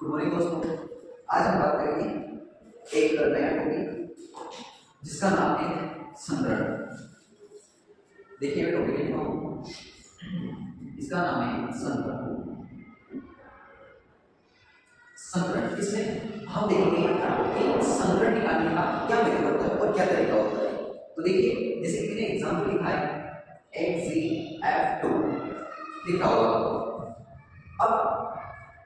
Good morning दोस्तों। आज हम बात करेंगे एक नया टॉपिक जिसका नाम है संग्रहण। देखिए मैं टॉपिक लिखता हूँ, इसका नाम है संग्रहण। संग्रहण इसमें हम देखेंगे कि संग्रहण निकालने का क्या मेथड होता है और क्या तरीका होता है। तो देखिए जैसे कि मैंने एग्जाम्पल लिखा है HCF2 लिखा होगा। अब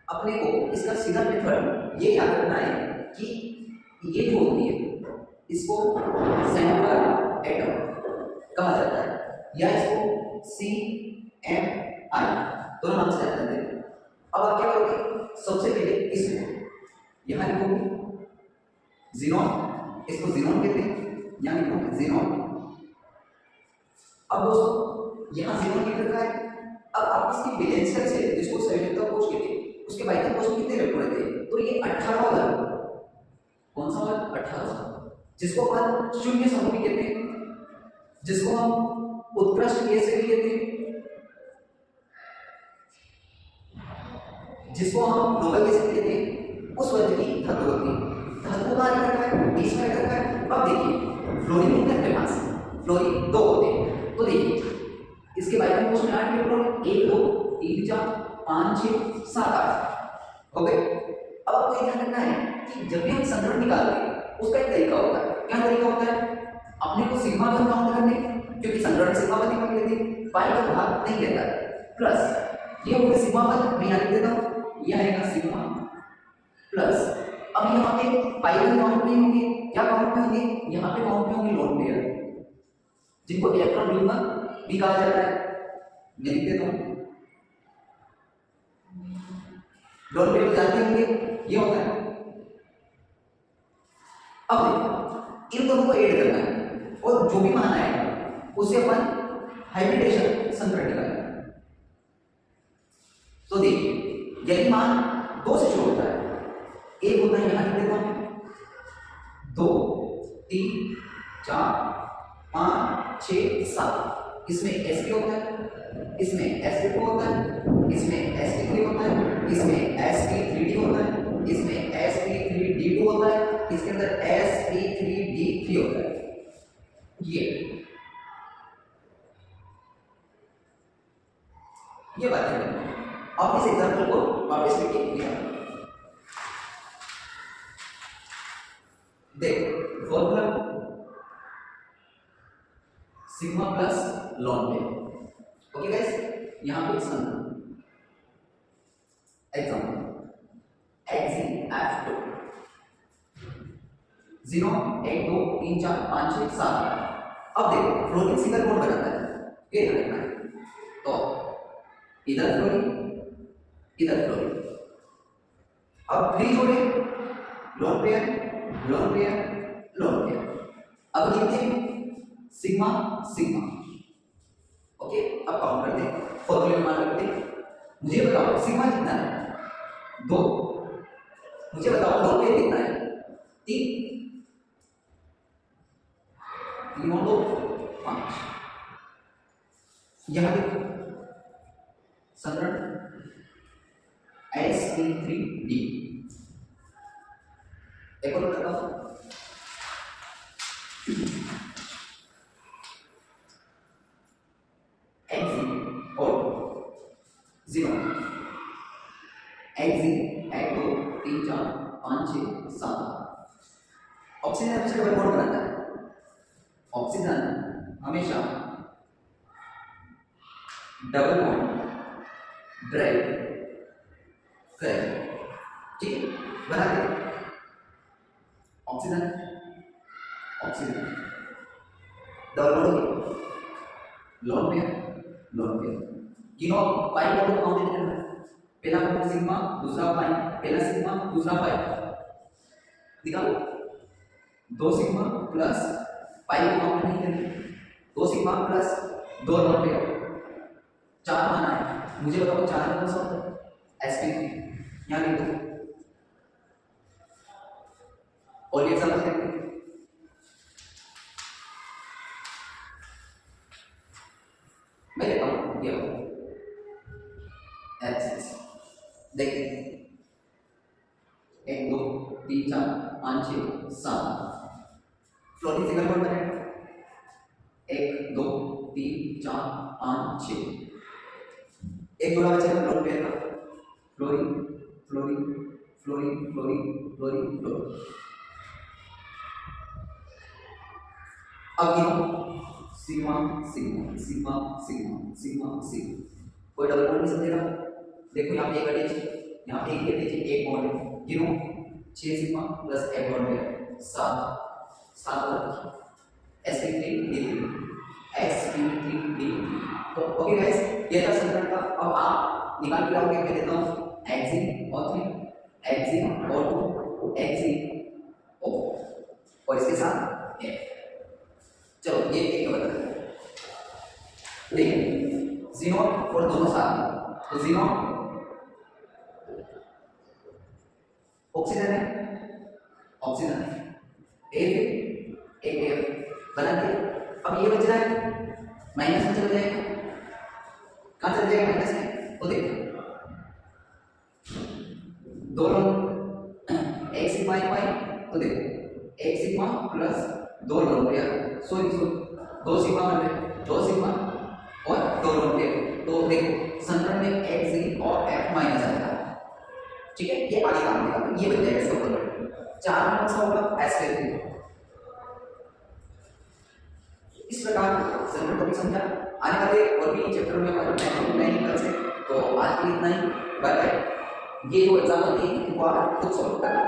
अपने को इसका सीधा मेथड ये याद रखना है कि ये जो होती है इसको सेंट्रल एटम कहा जाता है या इसको CMI दोनों नाम से जाना है। अब आप क्या करोगे, सबसे पहले इसको यहाँ लिखोगे ज़ीनॉन, इसको ज़ीनॉन कहते हैं, यहाँ लिखोगे ज़ीनॉन। अब दोस्तों यहाँ ज़ीनॉन लिख रखा है। अब आप इसकी वैलेंस से जिसको संयोजकता कोश कहते हैं उसके बाइनरी कोश में कितने इलेक्ट्रॉन रहते हैं, तो ये 18 होगा। कौन सा होगा? 18, जिसको अपन शून्य समूह भी कहते हैं, जिसको हम उत्कृष्ट गैस भी कहते हैं, जिसको हम नोबल गैस कहते हैं, उस वर्ग की धातु होती है। धातु का रखा है 20 में रखा है। अब देखिए फ्लोरीन कितने के पास, फ्लोरीन 2 होते हैं। तो देखिए इसके बाइनरी कोश में 8 इलेक्ट्रॉन, 1 2 3 4 5 6 7 8 हो गए। अब आपको ये ध्यान रखना है कि जब भी हम संग्रहण निकालते हैं उसका एक तरीका होता है। क्या तरीका होता है? अपने को सिग्मा वन काउंट करने, क्योंकि संग्रहण सिग्मा वन निकाल लेते हैं, पाई का भाग नहीं लेता है, प्लस ये हो गया सिग्मा वन, मैं यहाँ लिख देता हूँ, यह आएगा सिग्मा प्लस। अब यहाँ पे पाई का काउंट नहीं होंगे, क्या काउंट में होंगे? यहाँ पे काउंट में होंगे लोन पेयर, जिनको इलेक्ट्रॉन विलंब भी कहा जाता है। मैं लिख देता हूँ लोन पेयर, जानते होंगे ये होता है। अब देखो इन दोनों को ऐड करना है और जो भी मान आएगा उसे अपन हाइब्रिडेशन संग्रहण निकालेंगे। तो देखिए यदि मान 2 से शुरू होता है, एक होता है यहाँ लिख देता हूँ 2 3 4 5 6 7, इसमें sp होता है, इसमें sp2 होता है, इसमें sp3 होता है, इसमें sp3d होता है, इसमें sp3d2 होता है, इसके अंदर sp3d3 होता है। ये बात है। अब इस एग्जांपल को वापस लिखिए। देखो फॉर्मूला सिग्मा प्लस लॉन पे। ओके गाइस, यहां पे संग्रहण एग्जांपल HCF2 0 1 2 3 4 5 6 7। अब देखो फ्लोरीन सिंगल बॉन्ड बनाता है, ये ध्यान रखना है। तो इधर फ्लोरीन, इधर फ्लोरीन। अब 3 जोड़े, lone pair lone pair lone pair. अब लिखते हैं सिग्मा सिग्मा। ओके, अब काउंट करते हैं, फॉर्मूले में मान रखते हैं। मुझे बताओ सिग्मा कितना है? 2। मुझे बताओ लोन पेयर कितना है? 3 3 और 2 5। यहाँ देखो संग्रहण sp3d। एक और करता हूँ Xg और 0 Xg 1 2 3 4 5 6 7। ऑक्सीजन हमेशा डबल बॉन्ड बनाता है। ऑक्सीजन हमेशा डबल बॉन्ड ड्राइव करेगा, ठीक है? बना दे oxygen oxygen double bond lone pair तीनों पाई बॉन्ड काउंट करना है। पहला बॉन्ड सिग्मा, दूसरा पाई, पहला सिग्मा दूसरा पाई, निकालो 2 सिग्मा प्लस पाई को काउंट नहीं करेंगे, 2 सिग्मा प्लस 2 लोन पेयर, 4 माना है। मुझे बताओ 4 में कौन सा होता है? sp3। यहाँ लिख दो और ये एग्जांपल देखते हैं। मैं लेता हूँ ये देखिए 1 2 3 4 5 6 7 फ्लोरीन सिंगल बॉन्ड बनेगा 1 2 3 4 5 6 एक जोड़ा बचेगा लोन पेयर का fluorine fluorine fluorine fluorine fluorine fluorine अब ये sigma sigma sigma sigma sigma sigma कोई डबल बॉन्ड नहीं समझेगा देखो यहाँ पे एक अटैच यहाँ पे एक अटैच एक बॉन्ड है गिनो 6 सिग्मा प्लस एक बॉन्ड है 7 sp3 d3 sp3 d तो ओके गाइस ये था समीकरण का अब आप निकाल के लाओगे मैं देता हूं एक्सिन और 3 एक्सिन और 2 एक्सिन और इसके साथ f चलो ये एक बता दें देखिए जीरो और दोनों साथ तो जीरो ऑक्सीजन है ऑक्सीजन एक बना के अब ये बच रहा है माइनस में चला जाएगा कहां चला जाएगा माइनस में तो देखो दोनों एक सिग्मा तो देखो एक सिग्मा प्लस दो लोन पेयर सॉरी दो सिग्मा बन रहे दो सिग्मा और दो लोन पेयर तो देखो संतुलन में x और f माइनस आएगा ठीक है ये आगे काम देगा ये बन जाएगा इसका फॉर्मूला 4 माइनस होगा s के इस प्रकार संतुलन को भी समझा आने वाले और भी चैप्टर में हमारे नहीं कर सकते तो आज के लिए इतना ही बाय बाय ये जो एग्जाम होती है इनको आप खुद सॉल्व करना